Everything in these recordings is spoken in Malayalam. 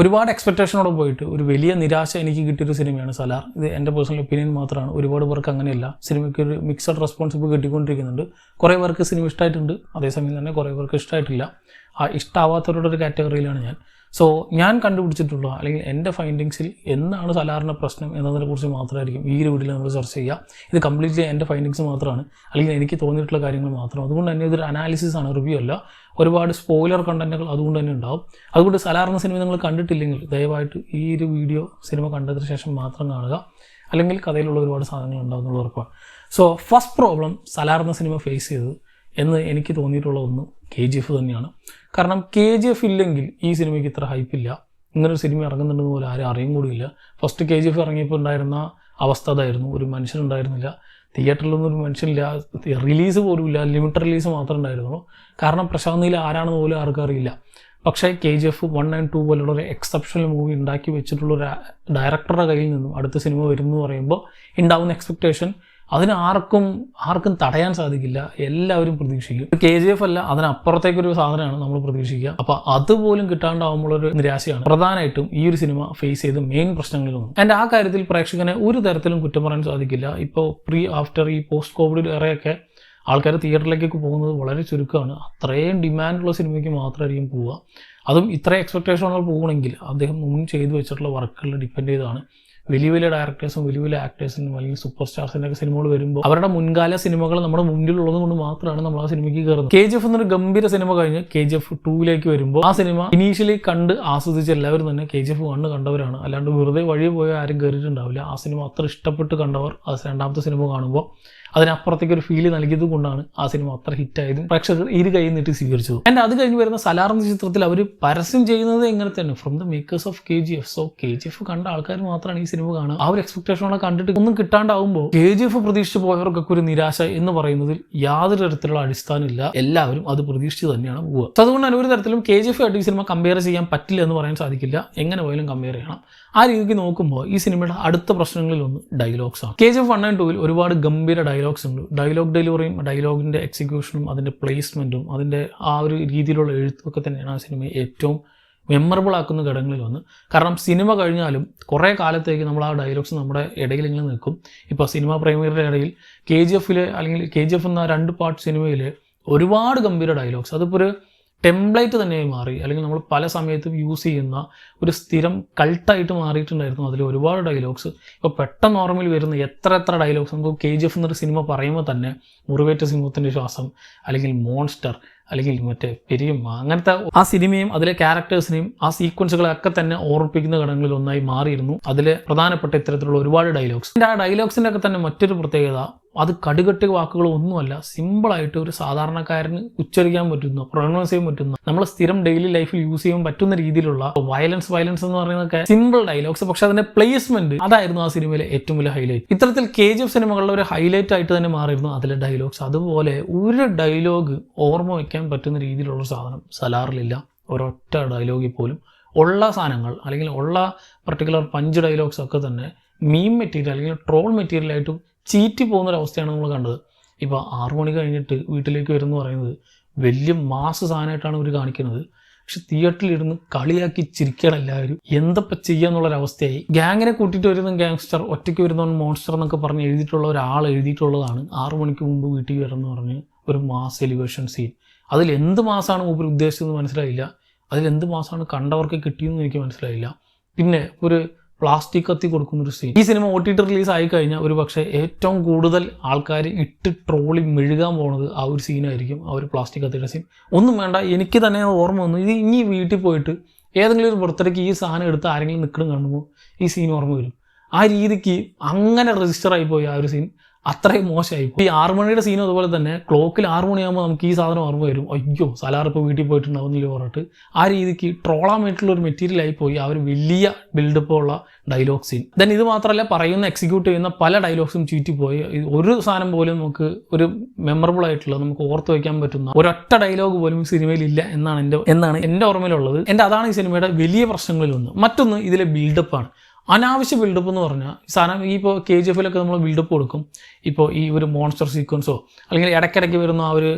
ഒരുപാട് എക്സ്പെക്ടേഷനോടെ പോയിട്ട് ഒരു വലിയ നിരാശ എനിക്ക് കിട്ടിയൊരു സിനിമയാണ് സലാർ. ഇത് എൻ്റെ പേഴ്സണൽ ഒപ്പീനിയൻ മാത്രമാണ്. ഒരുപാട് പേർക്ക് അങ്ങനെയല്ല. സിനിമയ്ക്ക് ഒരു മിക്സഡ് റെസ്പോൺസ് ഇപ്പോൾ കിട്ടിക്കൊണ്ടിരിക്കുന്നുണ്ട്. കുറേ പേർക്ക് സിനിമ ഇഷ്ടമായിട്ടുണ്ട്, അതേസമയം തന്നെ കുറേ പേർക്ക് ഇഷ്ടമായിട്ടില്ല. ആ ഇഷ്ടമാവാത്തവരുടെ ഒരു കാറ്റഗറിയിലാണ് ഞാൻ. സോ ഞാൻ കണ്ടുപിടിച്ചിട്ടുള്ള അല്ലെങ്കിൽ എൻ്റെ ഫൈൻഡിങ്സിൽ എന്താണ് സലാറിൻ്റെ പ്രശ്നം എന്നതിനെക്കുറിച്ച് മാത്രമായിരിക്കും ഈ ഒരു വീഡിയോയിൽ നമ്മൾ ചർച്ച ചെയ്യുക. ഇത് കംപ്ലീറ്റ്ലി എൻ്റെ ഫൈൻഡിങ്സ് മാത്രമാണ്, അല്ലെങ്കിൽ എനിക്ക് തോന്നിയിട്ടുള്ള കാര്യങ്ങൾ മാത്രം. അതുകൊണ്ട് തന്നെ ഇതൊരു അനാലിസിസ് ആണ്, റിവ്യൂ അല്ല. ഒരുപാട് സ്പോയിലർ കണ്ടന്റുകൾ അതുകൊണ്ട് തന്നെ ഉണ്ടാവും. അതുകൊണ്ട് സലാർ എന്ന സിനിമ നിങ്ങൾ കണ്ടിട്ടില്ലെങ്കിൽ ദയവായിട്ട് ഈ ഒരു വീഡിയോ സിനിമ കണ്ടതിന് ശേഷം മാത്രം കാണുക, അല്ലെങ്കിൽ കഥയിലുള്ള ഒരുപാട് സാധനങ്ങൾ ഉണ്ടാവും എന്നുള്ള ഉറപ്പാണ്. സോ ഫസ്റ്റ് പ്രോബ്ലം സലാർ എന്ന സിനിമ ഫേസ് ചെയ്തത് എന്ന് എനിക്ക് തോന്നിയിട്ടുള്ള ഒന്ന് KGF തന്നെയാണ്. കാരണം KGF ഇല്ലെങ്കിൽ ഈ സിനിമയ്ക്ക് ഇത്ര ഹൈപ്പില്ല. ഇങ്ങനൊരു സിനിമ ഇറങ്ങുന്നുണ്ടെന്ന് പോലും ആരും അറിയും കൂടിയില്ല. ഫസ്റ്റ് KGF ഇറങ്ങിയപ്പോൾ ഉണ്ടായിരുന്ന അവസ്ഥ അതായിരുന്നു. ഒരു മനുഷ്യനുണ്ടായിരുന്നില്ല, തിയേറ്ററിലൊന്നും ഒരു മനുഷ്യനില്ല, റിലീസ് പോലും ഇല്ല, ലിമിറ്റഡ് റിലീസ് മാത്രമേ ഉണ്ടായിരുന്നുള്ളൂ. കാരണം പ്രശാന്ത് നീൽ ആരാണെന്ന് പോലും ആർക്കും അറിയില്ല. പക്ഷേ KGF 1 and 2 പോലുള്ള ഒരു എക്സെപ്ഷണൽ മൂവി ഉണ്ടാക്കി വെച്ചിട്ടുള്ളൊരു ഡയറക്ടറുടെ കയ്യിൽ നിന്നും അടുത്ത സിനിമ വരുന്നു പറയുമ്പോൾ ഉണ്ടാവുന്ന എക്സ്പെക്റ്റേഷൻ അതിന് ആർക്കും തടയാൻ സാധിക്കില്ല. എല്ലാവരും പ്രതീക്ഷിക്കും. KGF അല്ല, അതിനപ്പുറത്തേക്കൊരു സാധനമാണ് നമ്മൾ പ്രതീക്ഷിക്കുക. അപ്പോൾ അതുപോലും കിട്ടാണ്ടാവുമ്പോഴൊരു നിരാശയാണ് പ്രധാനമായിട്ടും ഈ ഒരു സിനിമ ഫേസ് ചെയ്ത മെയിൻ പ്രശ്നങ്ങളിലൊന്നും. ആൻഡ് ആ കാര്യത്തിൽ പ്രേക്ഷകനെ ഒരു തരത്തിലും കുറ്റം പറയാൻ സാധിക്കില്ല. ഇപ്പോൾ ആഫ്റ്റർ ഈ പോസ്റ്റ് കോവിഡ് ഏറെയൊക്കെ ആൾക്കാർ തിയേറ്ററിലേക്കൊക്കെ പോകുന്നത് വളരെ ചുരുക്കമാണ്. അത്രയും ഡിമാൻഡുള്ള സിനിമയ്ക്ക് മാത്രമായിരിക്കും പോവുക. അതും ഇത്ര എക്സ്പെക്ടേഷനുകൾ പോകണമെങ്കിൽ അദ്ദേഹം മുൻ ചെയ്തു വെച്ചിട്ടുള്ള വർക്കുകളിൽ ഡിപ്പെൻഡ് ചെയ്താണ്. വലിയ ഡയറക്ടേഴ്സും വലിയ ആക്ടേഴ്സിനും അല്ലെങ്കിൽ സൂപ്പർ സ്റ്റാർസിൻ്റെ ഒക്കെ സിനിമകൾ വരുമ്പോൾ അവരുടെ മുൻകാല സിനിമകൾ നമ്മുടെ മുന്നിലുള്ളത് കൊണ്ട് മാത്രമാണ് നമ്മൾ ആ സിനിമയ്ക്ക് കയറുന്നത്. KGF എന്നൊരു ഗംഭീര സിനിമ കഴിഞ്ഞ് KGF 2 വരുമ്പോൾ ആ സിനിമ ഇനീഷ്യലി കണ്ട് ആസ്വദിച്ച എല്ലാവരും തന്നെ KGF 1 കണ്ടവരാണ്. അല്ലാണ്ട് വെറുതെ വഴി പോയ ആരും കയറിയിട്ടുണ്ടാവില്ല. ആ സിനിമ അത്ര ഇഷ്ടപ്പെട്ട് കണ്ടവർ അത് രണ്ടാമത്തെ സിനിമ കാണുമ്പോൾ അതിനപ്പുറത്തേക്ക് ഒരു ഫീല് നൽകിയത് കൊണ്ടാണ് ആ സിനിമ അത്ര ഹിറ്റായതും പ്രേക്ഷകർ ഇരു കൈ നീട്ടി സ്വീകരിച്ചത്. ആൻഡ് അത് കഴിഞ്ഞ് വരുന്ന സലാർ എന്ന ചിത്രത്തിൽ അവർ പരസ്യം ചെയ്യുന്നത് എങ്ങനെ തന്നെ from the makers of KGF. So KGF കണ്ട ആൾക്കാർ മാത്രമാണ് ഈ സിനിമ കാണുക. ആ ഒരു എക്സ്പെക്ടേഷനോടെ കണ്ടിട്ട് ഒന്നും കിട്ടാണ്ടാവുമ്പോൾ KGF പ്രതീക്ഷിച്ച് പോയവർക്കൊക്കെ ഒരു നിരാശ എന്ന് പറയുന്നതിൽ യാതൊരു തരത്തിലുള്ള അടിസ്ഥാനമില്ല. എല്ലാവരും അത് പ്രതീക്ഷിച്ച് തന്നെയാണ് പോവുക. സോ അതുകൊണ്ട് തന്നെ ഒരു തരത്തിലും KGF ആയിട്ട് ഈ സിനിമ കമ്പയർ ചെയ്യാൻ പറ്റില്ല എന്ന് പറയാൻ സാധിക്കില്ല. എങ്ങനെ പോയാലും കമ്പയർ ചെയ്യണം. ആ രീതിക്ക് നോക്കുമ്പോൾ ഈ സിനിമയുടെ അടുത്ത പ്രശ്നങ്ങളിലൊന്ന് ഡയലോഗ്സ് ആണ്. KGF 1 and 2 ഒരുപാട് ഗംഭീര ഡയലോഗ്സ് ഉണ്ട്. ഡയലോഗ് ഡെലിവറിയും ഡയലോഗിൻ്റെ എക്സിക്യൂഷനും അതിൻ്റെ പ്ലേസ്മെൻറ്റും അതിൻ്റെ ആ ഒരു രീതിയിലുള്ള എഴുത്തുമൊക്കെ തന്നെയാണ് ആ സിനിമയെ ഏറ്റവും മെമ്മറബിൾ ആക്കുന്ന ഘടകങ്ങളിലൊന്ന്. കാരണം സിനിമ കഴിഞ്ഞാലും കുറേ കാലത്തേക്ക് നമ്മൾ ആ ഡയലോഗ്സ് നമ്മുടെ ഇടയിൽ ഇങ്ങനെ നിൽക്കും. ഇപ്പോൾ സിനിമ പ്രേമികളുടെ ഇടയിൽ KGF അല്ലെങ്കിൽ KGF എന്ന 2 പാർട്ട് സിനിമയിൽ ഒരുപാട് ഗംഭീര ഡയലോഗ്സ് അതിപ്പോൾ ഒരു ടെംപ്ലേറ്റ് തന്നെയായി മാറി, അല്ലെങ്കിൽ നമ്മൾ പല സമയത്തും യൂസ് ചെയ്യുന്ന ഒരു സ്ഥിരം കൾട്ടായിട്ട് മാറിയിട്ടുണ്ടായിരുന്നു. അതിൽ ഒരുപാട് ഡയലോഗ്സ് ഇപ്പോൾ പെട്ടെന്ന് ഓർമ്മയിൽ വരുന്ന എത്ര ഡയലോഗ്സ് നമുക്ക് KGF എന്നൊരു സിനിമ പറയുമ്പോൾ തന്നെ മുറിവേറ്റ സിംഹത്തിൻ്റെ ശ്വാസം, അല്ലെങ്കിൽ മോൺസ്റ്റർ, അല്ലെങ്കിൽ മറ്റേ പെരിയമ്മ, അങ്ങനത്തെ ആ സിനിമയും അതിലെ ക്യാരക്ടേഴ്സിനെയും ആ സീക്വൻസുകളൊക്കെ തന്നെ ഓർമ്മിപ്പിക്കുന്ന ഘടകങ്ങളിൽ ഒന്നായി മാറിയിരുന്നു അതിലെ പ്രധാനപ്പെട്ട ഇത്തരത്തിലുള്ള ഒരുപാട് ഡയലോഗ്സ്. ആ ഡയലോഗ്സിൻ്റെ ഒക്കെ തന്നെ മറ്റൊരു പ്രത്യേകത അത് കടുകട്ടി വാക്കുകളൊന്നുമല്ല, സിമ്പിളായിട്ട് ഒരു സാധാരണക്കാരന് ഉച്ചരിക്കാൻ പറ്റുന്ന, പ്രൊനൗൺസ് ചെയ്യാൻ പറ്റുന്ന, നമ്മൾ സ്ഥിരം ഡെയിലി ലൈഫിൽ യൂസ് ചെയ്യാൻ പറ്റുന്ന രീതിയിലുള്ള വയലൻസ് എന്ന് പറയുന്നതൊക്കെ സിമ്പിൾ ഡയലോഗ്സ്. പക്ഷെ അതിന്റെ പ്ലേസ്മെന്റ് അതായിരുന്നു ആ സിനിമയിലെ ഏറ്റവും വലിയ ഹൈലൈറ്റ്. ഇത്തരത്തിൽ KGF സിനിമകളുടെ ഒരു ഹൈലൈറ്റ് ആയിട്ട് തന്നെ മാറിയിരുന്നു അതിലെ ഡയലോഗ്സ്. അതുപോലെ ഒരു ഡയലോഗ് ഓർമ്മ വയ്ക്കാൻ പറ്റുന്ന രീതിയിലുള്ള സാധനം സലാറിലില്ല. ഒരൊറ്റ ഡയലോഗിൽ പോലും ഉള്ള സാധനങ്ങൾ അല്ലെങ്കിൽ ഉള്ള പർട്ടിക്കുലർ പഞ്ച് ഡയലോഗ്സ് ഒക്കെ തന്നെ മീം മെറ്റീരിയൽ അല്ലെങ്കിൽ ട്രോൾ മെറ്റീരിയലായിട്ടും ചീറ്റി പോകുന്നൊരവസ്ഥയാണ് നമ്മൾ കണ്ടത്. ഇപ്പോൾ 6 മണി കഴിഞ്ഞിട്ട് വീട്ടിലേക്ക് വരുമെന്ന് പറയുന്നത് വലിയ മാസ് സാധനമായിട്ടാണ് ഇവർ കാണിക്കുന്നത്. പക്ഷെ തിയേറ്ററിലിരുന്ന് കളിയാക്കി ചിരിക്കണം എല്ലാവരും. എന്തപ്പം ചെയ്യാന്നുള്ളൊരവസ്ഥയായി. ഗ്യാങ്ങിനെ കൂട്ടിയിട്ട് വരുന്ന ഗാങ്സ്റ്റർ, ഒറ്റയ്ക്ക് വരുന്നവൻ മോൺസ്റ്റർ എന്നൊക്കെ പറഞ്ഞ് എഴുതിയിട്ടുള്ള ഒരാൾ എഴുതിയിട്ടുള്ളതാണ് 6 മണിക്ക് മുമ്പ് വീട്ടിൽ വരുമെന്ന് പറഞ്ഞ് ഒരു മാസ് എലിവേഷൻ സീൻ. അതിലെന്ത് മാസമാണ് മൂപ്പർ ഉദ്ദേശിച്ചതെന്ന് മനസ്സിലായില്ല. അതിലെന്ത് മാസമാണ് കണ്ടവർക്ക് കിട്ടിയെന്ന് എനിക്ക് മനസ്സിലായില്ല. പിന്നെ ഒരു പ്ലാസ്റ്റിക് കത്തി കൊടുക്കുന്നൊരു സീൻ. ഈ സിനിമ OTT റിലീസ് ആയി കഴിഞ്ഞാൽ ഒരു പക്ഷേ ഏറ്റവും കൂടുതൽ ആൾക്കാർ ഇട്ട് ട്രോളി മെഴുകാൻ പോകുന്നത് ആ ഒരു സീനായിരിക്കും, ആ ഒരു പ്ലാസ്റ്റിക് കത്തിയുടെ സീൻ. ഒന്നും വേണ്ട, എനിക്ക് തന്നെ ഓർമ്മ വന്നു, ഇത് ഇനി വീട്ടിൽ പോയിട്ട് ഏതെങ്കിലും ഒരു ബർത്ത്ഡേക്ക് ഈ സാധനം എടുത്ത് ആരെങ്കിലും നിൽക്കണം കാണുമ്പോൾ ഈ സീൻ ഓർമ്മ വരും. ആ രീതിക്ക് അങ്ങനെ രജിസ്റ്റർ ആയിപ്പോയി ആ ഒരു സീൻ. അത്രയും മോശമായിപ്പോയി. ഈ 6 മണിയുടെ സീനും അതുപോലെ തന്നെ ക്ലോക്കിൽ 6 മണിയാകുമ്പോൾ നമുക്ക് ഈ സാധനം ഓർമ്മ വരും, അയ്യോ സലാർ ഇപ്പോൾ വീട്ടിൽ പോയിട്ടുണ്ടാവുന്നില്ല പറഞ്ഞിട്ട്. ആ രീതിക്ക് ട്രോളാൻ വേണ്ടിയിട്ടുള്ള ഒരു മെറ്റീരിയൽ ആയിപ്പോയി ആ ഒരു വലിയ ബിൽഡപ്പ് ഉള്ള ഡയലോഗ് സീൻ. ദെൻ ഇത് മാത്രമല്ല, പറയുന്ന എക്സിക്യൂട്ട് ചെയ്യുന്ന പല ഡയലോഗ്സും ചീറ്റിപ്പോയി. ഒരു സാധനം പോലും നമുക്ക് ഒരു മെമ്മറബിൾ ആയിട്ടുള്ള, നമുക്ക് ഓർത്ത് വയ്ക്കാൻ പറ്റുന്ന ഒരൊറ്റ ഡയലോഗ് പോലും സിനിമയിൽ ഇല്ല എന്നാണ് എൻ്റെ ഓർമ്മയിലുള്ളത്. അതാണ് ഈ സിനിമയുടെ വലിയ പ്രശ്നങ്ങളിലൊന്ന്. മറ്റൊന്ന് ഇതിലെ ബിൽഡപ്പാണ്. അനാവശ്യ ബിൽഡപ്പ് എന്ന് പറഞ്ഞാൽ സാധനം ഈ ഇപ്പോൾ KGF നമ്മൾ ബിൽഡപ്പ് കൊടുക്കും. ഇപ്പോൾ ഈ ഒരു മോൺസ്റ്റർ സീക്വൻസോ അല്ലെങ്കിൽ ഇടയ്ക്കിടയ്ക്ക് വരുന്ന ആ ഒരു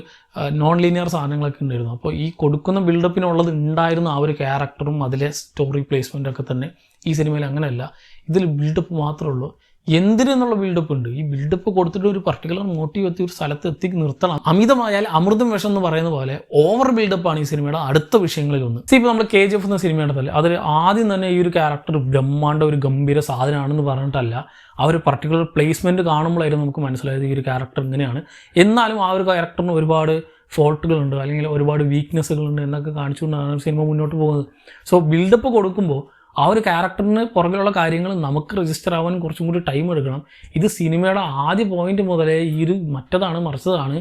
നോൺ ലീനിയർ സാധനങ്ങളൊക്കെ ഉണ്ടായിരുന്നു. അപ്പോൾ ഈ കൊടുക്കുന്ന ബിൽഡപ്പിനുള്ളത് ഉണ്ടായിരുന്ന ആ ഒരു ക്യാരക്ടറും അതിലെ സ്റ്റോറി പ്ലേസ്മെൻറ്റൊക്കെ തന്നെ ഈ സിനിമയിൽ അങ്ങനെയല്ല. ഇതിൽ ബിൽഡപ്പ് മാത്രമേ ഉള്ളൂ. എന്തിനെന്നുള്ള ബിൽഡപ്പ് ഉണ്ട്. ഈ ബിൽഡപ്പ് കൊടുത്തിട്ട് ഒരു പർട്ടിക്കുലർ മോട്ടീവ് എത്തി ഒരു സ്ഥലത്ത് എത്തി നിർത്തണം. അമിതമായാൽ അമൃതം വിഷം എന്ന് പറയുന്ന പോലെ ഓവർ ബിൽഡപ്പാണ് ഈ സിനിമയുടെ അടുത്ത വിഷയങ്ങളിലൊന്ന്. ഇപ്പോൾ നമ്മൾ KGF എന്ന സിനിമയുണ്ടല്ലേ, അതിൽ ആദ്യം തന്നെ ഈ ഒരു ക്യാരക്ടർ ബ്രഹ്മാണ്ട ഒരു ഗംഭീര സാധനമാണെന്ന് പറഞ്ഞിട്ടല്ല, ആ ഒരു പർട്ടിക്കുലർ പ്ലേസ്മെൻറ്റ് കാണുമ്പോഴായിരുന്നു നമുക്ക് മനസ്സിലായത് ഈ ഒരു ക്യാരക്ടർ ഇങ്ങനെയാണ്. എന്നാലും ആ ഒരു ക്യാരക്ടറിന് ഒരുപാട് ഫോൾട്ടുകളുണ്ട് അല്ലെങ്കിൽ ഒരുപാട് വീക്ക്നെസ്സുകളുണ്ട് എന്നൊക്കെ കാണിച്ചുകൊണ്ടാണ് സിനിമ മുന്നോട്ട് പോകുന്നത്. സോ ബിൽഡപ്പ് കൊടുക്കുമ്പോൾ ആ ഒരു ക്യാരക്ടറിന് പുറകിലുള്ള കാര്യങ്ങൾ നമുക്ക് രജിസ്റ്റർ ആവാൻ കുറച്ചും കൂടി ടൈം എടുക്കണം. ഇത് സിനിമയുടെ ആദ്യ പോയിന്റ് മുതലേ ഈ ഒരു മറ്റതാണ് മറിച്ചതാണ്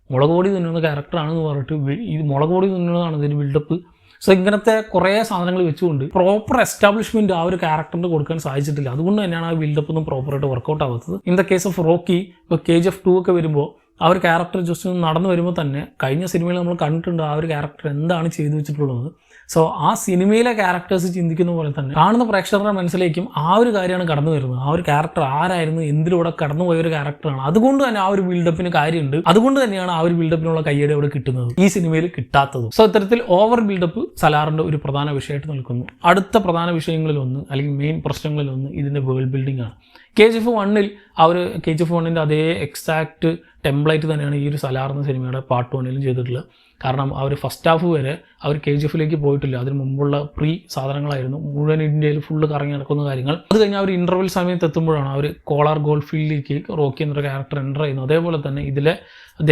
മുളക് പൊടി തിന്നുന്ന ക്യാരക്ടറാണെന്ന് പറഞ്ഞിട്ട് ഇത് മുളക് പൊടി തിന്നുന്നതാണ് ഇതിന് ബിൽഡപ്പ്. സോ ഇങ്ങനത്തെ കുറേ സാധനങ്ങൾ വെച്ചുകൊണ്ട് പ്രോപ്പർ എസ്റ്റാബ്ലിഷ്മെൻറ്റ് ആ ഒരു ക്യാരക്ടറിന് കൊടുക്കാൻ സാധിച്ചിട്ടില്ല. അതുകൊണ്ട് തന്നെയാണ് ആ ബിൽഡപ്പ് ഒന്നും പ്രോപ്പറായിട്ട് വർക്കൗട്ട് ആവാത്തത്. In the case of Rocky, ഇപ്പോൾ KGF 2 ഒക്കെ വരുമ്പോൾ ആ ഒരു ക്യാരക്ടർ ജസ്റ്റ് നടന്നു വരുമ്പോൾ തന്നെ കഴിഞ്ഞ സിനിമയിൽ നമ്മൾ കണ്ടിട്ടുണ്ട് ആ ഒരു ക്യാരക്ടർ എന്താണ് ചെയ്തു വെച്ചിട്ടുള്ളത്. സോ ആ സിനിമയിലെ ക്യാരക്ടേഴ്സ് ചിന്തിക്കുന്ന പോലെ തന്നെ കാണുന്ന പ്രേക്ഷകരുടെ മനസ്സിലേക്കും ആ ഒരു കാര്യമാണ് കടന്നു വരുന്നത്. ആ ഒരു ക്യാരക്ടർ ആരായിരുന്നു, എന്തിലൂടെ കടന്നുപോയ ഒരു ക്യാരക്ടറാണ്. അതുകൊണ്ട് തന്നെ ആ ഒരു ബിൽഡപ്പിന് കാര്യമുണ്ട്. അതുകൊണ്ട് തന്നെയാണ് ആ ഒരു ബിൽഡപ്പിനുള്ള കയ്യടി അവിടെ കിട്ടുന്നത്, ഈ സിനിമയിൽ കിട്ടാത്തത്. സോ ഇത്തരത്തിൽ ഓവർ ബിൽഡപ്പ് സലാറിൻ്റെ ഒരു പ്രധാന വിഷയമായിട്ട് നിൽക്കുന്നു. അടുത്ത പ്രധാന വിഷയങ്ങളിലൊന്ന് അല്ലെങ്കിൽ മെയിൻ പ്രശ്നങ്ങളിലൊന്ന് ഇതിൻ്റെ വേൾഡ് ബിൽഡിംഗ് ആണ്. KGF 1 ആ ഒരു KGF 1 അതേ എക്സാക്റ്റ് ടെംപ്ലേറ്റ് തന്നെയാണ് ഈ ഒരു സലാർ എന്ന സിനിമയുടെ പാർട്ട് 1 ചെയ്തിട്ടുള്ളത്. കാരണം ആ ഒരു ഫസ്റ്റ് ഹാഫ് വരെ അവർ KGF പോയിട്ടില്ല. അതിന് മുമ്പുള്ള പ്രീ സാധനങ്ങളായിരുന്നു, മുഴുവൻ ഇന്ത്യയിൽ ഫുള്ള് കറങ്ങി നടക്കുന്ന കാര്യങ്ങൾ. അത് കഴിഞ്ഞാൽ അവർ ഇൻ്റർവെൽ സമയത്ത് എത്തുമ്പോഴാണ് അവർ കോളാർ ഗോൾഡ് ഫീൽഡിലേക്ക് റോക്കി എന്നൊരു ക്യാരക്ടർ എൻ്റർ ചെയ്യുന്നത്. അതേപോലെ തന്നെ ഇതിലെ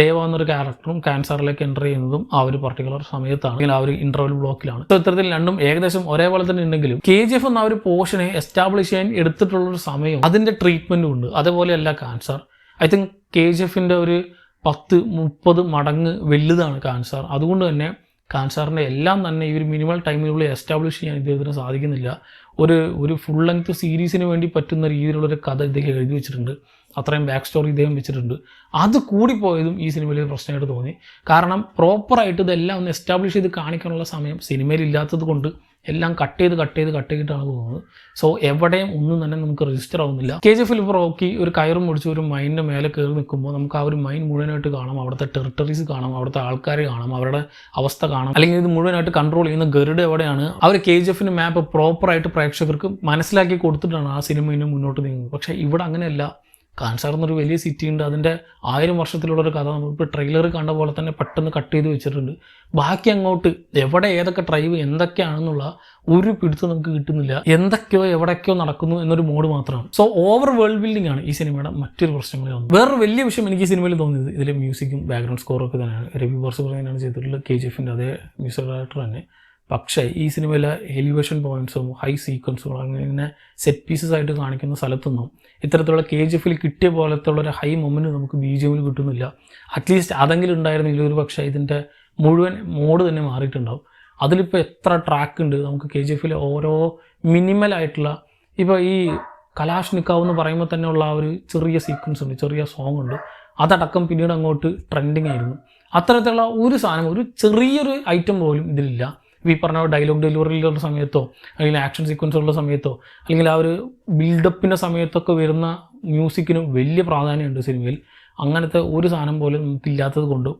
ദേവ എന്നൊരു ക്യാരക്ടറും ക്യാൻസറിലേക്ക് എൻ്റർ ചെയ്യുന്നതും ആ ഒരു പർട്ടിക്കുലർ സമയത്താണ്, അല്ലെങ്കിൽ ആ ഒരു ഇൻ്റർവെൽ ബ്ലോക്കിലാണ്. സോ ഇത്തരത്തിൽ രണ്ടും ഏകദേശം ഒരേപോലെ തന്നെ ഉണ്ടെങ്കിലും KGF എന്ന ആ ഒരു പോർഷനെ എസ്റ്റാബ്ലിഷ് ചെയ്യാൻ എടുത്തിട്ടുള്ളൊരു സമയവും അതിൻ്റെ ട്രീറ്റ്മെൻറ്റും ഉണ്ട്. അതേപോലെയല്ല ക്യാൻസർ. ഐ തിങ്ക് KGF ഒരു 10-30 മടങ്ങ് വലുതാണ് ക്യാൻസർ. അതുകൊണ്ട് തന്നെ ക്യാൻസറിൻ്റെ എല്ലാം തന്നെ ഈ ഒരു മിനിമൽ ടൈമിനുള്ളിൽ എസ്റ്റാബ്ലിഷ് ചെയ്യാൻ ഇദ്ദേഹത്തിന് സാധിക്കുന്നില്ല. ഒരു ഫുൾ ലെങ്ത് സീരീസിന് വേണ്ടി പറ്റുന്ന രീതിയിലുള്ളൊരു കഥ ഇദ്ദേഹം എഴുതി വെച്ചിട്ടുണ്ട്. അത്രയും ബാക്ക് സ്റ്റോറി ഇദ്ദേഹം വെച്ചിട്ടുണ്ട്. അത് കൂടിപ്പോയതും ഈ സിനിമയിൽ പ്രശ്നമായിട്ട് തോന്നി. കാരണം പ്രോപ്പറായിട്ട് ഇതെല്ലാം ഒന്ന് എസ്റ്റാബ്ലിഷ് ചെയ്ത് കാണിക്കാനുള്ള സമയം സിനിമയിൽ ഇല്ലാത്തത് കൊണ്ട് എല്ലാം കട്ട് ചെയ്തിട്ടാണ് പോകുന്നത്. സോ എവിടെയും ഒന്നും തന്നെ നമുക്ക് രജിസ്റ്റർ ആവുന്നില്ല. KGF ഇപ്പോൾ റോക്കി ഒരു കയറും മുടിച്ച് ഒരു മൈനിൻ്റെ മേലെ കയറി നിൽക്കുമ്പോൾ നമുക്ക് ആ ഒരു മൈൻ മുഴുവനായിട്ട് കാണാം, അവിടുത്തെ ടെറിട്ടറീസ് കാണാം, അവിടുത്തെ ആൾക്കാർ കാണാം, അവരുടെ അവസ്ഥ കാണാം. അല്ലെങ്കിൽ ഇത് മുഴുവനായിട്ട് കൺട്രോൾ ചെയ്യുന്ന ഗരുഡ് എവിടെയാണ്. അവർ KGF മാപ്പ് പ്രോപ്പറായിട്ട് പ്രേക്ഷകർക്ക് മനസ്സിലാക്കി കൊടുത്തിട്ടാണ് ആ സിനിമ മുന്നോട്ട് നീങ്ങുന്നത്. പക്ഷേ ഇവിടെ അങ്ങനെയല്ല. കാൻസർ എന്നൊരു വലിയ സിറ്റി ഉണ്ട്, അതിൻ്റെ 1000 വർഷത്തിലുള്ളൊരു കഥ നമ്മളിപ്പോൾ ട്രെയിലർ കണ്ട പോലെ തന്നെ പെട്ടെന്ന് കട്ട് ചെയ്ത് വെച്ചിട്ടുണ്ട്. ബാക്കി അങ്ങോട്ട് എവിടെ ഏതൊക്കെ ട്രൈബ് എന്തൊക്കെയാണെന്നുള്ള ഒരു പിടുത്തം നമുക്ക് കിട്ടുന്നില്ല. എന്തൊക്കെയോ എവിടേക്കോ നടക്കുന്നു എന്നൊരു മോഡ് മാത്രമാണ്. സോ ഓവർ വേൾഡ് ബിൽഡിംഗ് ആണ് ഈ സിനിമയുടെ മറ്റൊരു പ്രശ്നങ്ങളിൽ ഒന്ന്. വേറൊരു വലിയ വിഷയം എനിക്ക് ഈ സിനിമയിൽ തോന്നിയത് ഇതിലെ മ്യൂസിക്കും ബാക്ക്ഗ്രൗണ്ട് സ്കോറും ഒക്കെ തന്നെയാണ്. രവി ബോർസുബ്രഹ്മണ്യനാണ് ചെയ്തിട്ടുള്ളത്, KGF അതേ മ്യൂസിക് ഡയറക്ടർ തന്നെ. പക്ഷേ ഈ സിനിമയിലെ എലിവേഷൻ പോയിൻറ്റ്സും ഹൈ സീക്വൻസുകളും അങ്ങനെ സെറ്റ് പീസസ് ആയിട്ട് കാണിക്കുന്ന സ്ഥലത്തൊന്നും ഇത്തരത്തിലുള്ള KGF കിട്ടിയ പോലത്തെ ഉള്ളൊരു ഹൈ മൊമെൻറ്റ് നമുക്ക് BGM കിട്ടുന്നില്ല. അറ്റ്ലീസ്റ്റ് അതെങ്കിലും ഉണ്ടായിരുന്നില്ല ഒരു പക്ഷേ ഇതിൻ്റെ മുഴുവൻ മോഡ് തന്നെ മാറിയിട്ടുണ്ടാവും. അതിലിപ്പോൾ എത്ര ട്രാക്ക് ഉണ്ട് നമുക്ക് KGF ഓരോ മിനിമലായിട്ടുള്ള, ഇപ്പോൾ ഈ കലാഷ് നിക്കാവ് എന്ന് പറയുമ്പോൾ തന്നെ ഉള്ള ആ ഒരു ചെറിയ സീക്വൻസ് ഉണ്ട്, ചെറിയ സോങ് ഉണ്ട്. അതടക്കം പിന്നീട് അങ്ങോട്ട് ട്രെൻഡിങ് ആയിരുന്നു. അത്തരത്തിലുള്ള ഒരു സാധനം, ഒരു ചെറിയൊരു ഐറ്റം പോലും ഇതിലില്ല. ഈ പറഞ്ഞ ഡയലോഗ് ഡെലിവറിയിലുള്ള സമയത്തോ അല്ലെങ്കിൽ ആക്ഷൻ സീക്വൻസുള്ള സമയത്തോ അല്ലെങ്കിൽ ആ ഒരു ബിൽഡപ്പിൻ്റെ സമയത്തൊക്കെ വരുന്ന മ്യൂസിക്കിന് വലിയ പ്രാധാന്യമുണ്ട് സിനിമയിൽ. അങ്ങനത്തെ ഒരു സാധനം പോലും നമുക്കില്ലാത്തത് കൊണ്ട്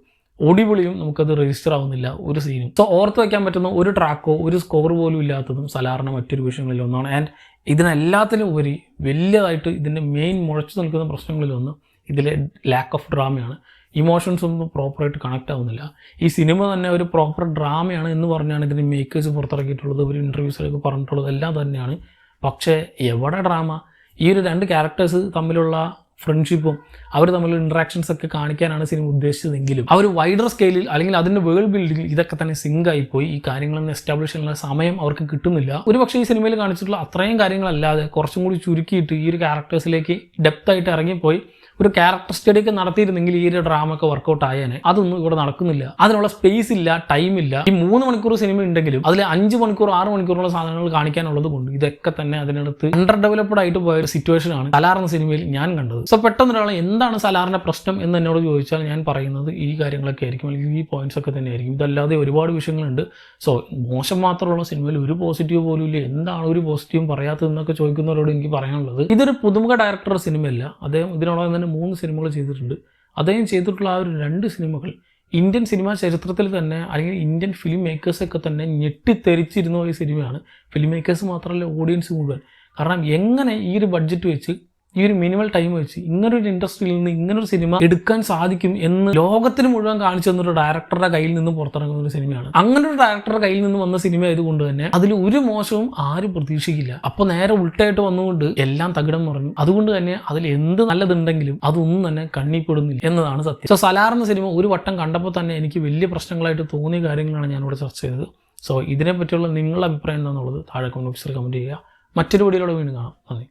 ഓഡിബിളിയും നമുക്കത് രജിസ്റ്റർ ആവുന്നില്ല ഒരു സീനും. സോ ഓർത്ത് വയ്ക്കാൻ പറ്റുന്ന ഒരു ട്രാക്കോ ഒരു സ്കോർ പോലും ഇല്ലാത്തതും സലാറിൻ്റെ മറ്റൊരു വിഷയങ്ങളിൽ ഒന്നാണ്. ആൻഡ് ഇതിനെല്ലാത്തിലും ഉപരി വലിയതായിട്ട് ഇതിൻ്റെ മെയിൻ മുഴച്ചു നിൽക്കുന്ന പ്രശ്നങ്ങളിലൊന്ന് ഇതിലെ ലാക്ക് ഓഫ് ഡ്രാമയാണ്. ഇമോഷൻസ് ഒന്നും പ്രോപ്പറായിട്ട് കണക്റ്റ് ആവുന്നില്ല. ഈ സിനിമ തന്നെ ഒരു പ്രോപ്പർ ഡ്രാമയാണ് എന്ന് പറഞ്ഞാണ് ഇതിന് മേക്കേഴ്സ് പുറത്തിറക്കിയിട്ടുള്ളത്, ഒരു ഇൻ്റർവ്യൂസിലൊക്കെ പറഞ്ഞിട്ടുള്ളത് എല്ലാം തന്നെയാണ്. പക്ഷേ എവിടെ ഡ്രാമ? ഈ ഒരു 2 ക്യാരക്ടേഴ്സ് തമ്മിലുള്ള ഫ്രണ്ട്ഷിപ്പും അവർ തമ്മിലുള്ള ഇൻട്രാക്ഷൻസ് ഒക്കെ കാണിക്കാനാണ് സിനിമ ഉദ്ദേശിച്ചതെങ്കിലും ആ ഒരു വൈഡർ സ്കെയിലിൽ അല്ലെങ്കിൽ അതിൻ്റെ വേൾഡ് ബിൽഡിങ്ങിൽ ഇതൊക്കെ തന്നെ സിങ്ക് ആയിപ്പോയി. ഈ കാര്യങ്ങളൊന്നും എസ്റ്റാബ്ലിഷ് ചെയ്യാനുള്ള സമയം അവർക്ക് കിട്ടുന്നില്ല. ഒരു പക്ഷേ ഈ സിനിമയിൽ കാണിച്ചിട്ടുള്ള അത്രയും കാര്യങ്ങളല്ലാതെ കുറച്ചും കൂടി ചുരുക്കിയിട്ട് ഈ ഒരു ക്യാരക്ടേഴ്സിലേക്ക് ഡെപ്ത് ആയിട്ട് ഇറങ്ങിപ്പോയി ഒരു ക്യാരക്ടർ സ്റ്റഡി ഒക്കെ നടത്തിയിരുന്നെങ്കിൽ ഈ ഒരു ഡ്രാമ ഒക്കെ വർക്കൗട്ട് ആയേനെ. അതൊന്നും ഇവിടെ നടക്കുന്നില്ല. അതിനുള്ള സ്പേസ് ഇല്ല, ടൈം ഇല്ല. ഈ 3 മണിക്കൂർ സിനിമ ഉണ്ടെങ്കിലും അതിൽ 5 മണിക്കൂർ 6 മണിക്കൂറുള്ള സാധനങ്ങൾ കാണിക്കാനുള്ളത് കൊണ്ട് ഇതൊക്കെ തന്നെ അതിനടുത്ത് അണ്ടർ ഡെവലപ്ഡ് ആയിട്ട് പോയ ഒരു സിറ്റുവേഷൻ ആണ് സലാർ എന്ന സിനിമയിൽ ഞാൻ കണ്ടത്. സോ പെട്ടെന്ന് ഒരാൾ എന്താണ് സലാറിന്റെ പ്രശ്നം എന്ന് എന്നോട് ചോദിച്ചാൽ ഞാൻ പറയുന്നത് ഈ കാര്യങ്ങളൊക്കെ ആയിരിക്കും, അല്ലെങ്കിൽ ഈ പോയിന്റ്സ് ഒക്കെ തന്നെ ആയിരിക്കും. ഇതല്ലാതെ ഒരുപാട് വിഷയങ്ങളുണ്ട്. സോ മോശം മാത്രമുള്ള സിനിമയിൽ ഒരു പോസിറ്റീവ് പോലും ഇല്ല, എന്താണ് ഒരു പോസിറ്റീവും പറയാത്തതെന്നൊക്കെ ചോദിക്കുന്നവരോട് എനിക്ക് പറയാനുള്ളത്, ഇതൊരു പുതുമുഖ ഡയറക്ടറുടെ സിനിമയല്ല. അദ്ദേഹം ഇതിനോടകം തന്നെ 3 സിനിമകൾ ചെയ്തിട്ടുണ്ട്. അദ്ദേഹം ചെയ്തിട്ടുള്ള ആ ഒരു 2 സിനിമകൾ ഇന്ത്യൻ സിനിമാ ചരിത്രത്തിൽ തന്നെ, അല്ലെങ്കിൽ ഇന്ത്യൻ ഫിലിം മേക്കേഴ്സൊക്കെ തന്നെ ഞെട്ടിത്തെറിച്ചിരുന്ന ഒരു സിനിമയാണ്. ഫിലിം മേക്കേഴ്സ് മാത്രമല്ല, ഓഡിയൻസ് മുഴുവൻ. കാരണം എങ്ങനെ ഈ ഒരു ബഡ്ജറ്റ് വെച്ച്, ഈ ഒരു മിനിമൽ ടൈം വെച്ച് ഇങ്ങനൊരു ഇൻഡസ്ട്രിയിൽ നിന്ന് ഇങ്ങനൊരു സിനിമ എടുക്കാൻ സാധിക്കും എന്ന് ലോകത്തിന് മുഴുവൻ കാണിച്ചു തന്നൊരു ഡയറക്ടറുടെ കയ്യിൽ നിന്ന് പുറത്തിറങ്ങുന്ന ഒരു സിനിമയാണ്. അങ്ങനെ ഒരു ഡയറക്ടറുടെ കയ്യിൽ നിന്ന് വന്ന സിനിമ ആയതുകൊണ്ട് തന്നെ അതിൽ ഒരു മോശവും ആരും പ്രതീക്ഷിക്കില്ല. അപ്പോൾ നേരെ ഉൾട്ടായിട്ട് വന്നുകൊണ്ട് എല്ലാം തകിടം പറഞ്ഞു. അതുകൊണ്ട് തന്നെ അതിൽ എന്ത് നല്ലതുണ്ടെങ്കിലും അതൊന്നും തന്നെ കണ്ണിപ്പെടുന്നില്ല എന്നതാണ് സത്യം. സോ സലാർ എന്ന സിനിമ ഒരു വട്ടം കണ്ടപ്പോൾ തന്നെ എനിക്ക് വലിയ പ്രശ്നങ്ങളായിട്ട് തോന്നിയ കാര്യങ്ങളാണ് ഞാനിവിടെ ചർച്ച ചെയ്തത്. സോ ഇതിനെപ്പറ്റിയുള്ള നിങ്ങളുടെ അഭിപ്രായം എന്താണെന്നുള്ളത് താഴെ കമന്റ് ബോക്സിൽ കമന്റ് ചെയ്യുക. മറ്റൊരു വീഡിയോയിലൂടെ വീണ്ടും കാണാം. നന്ദി.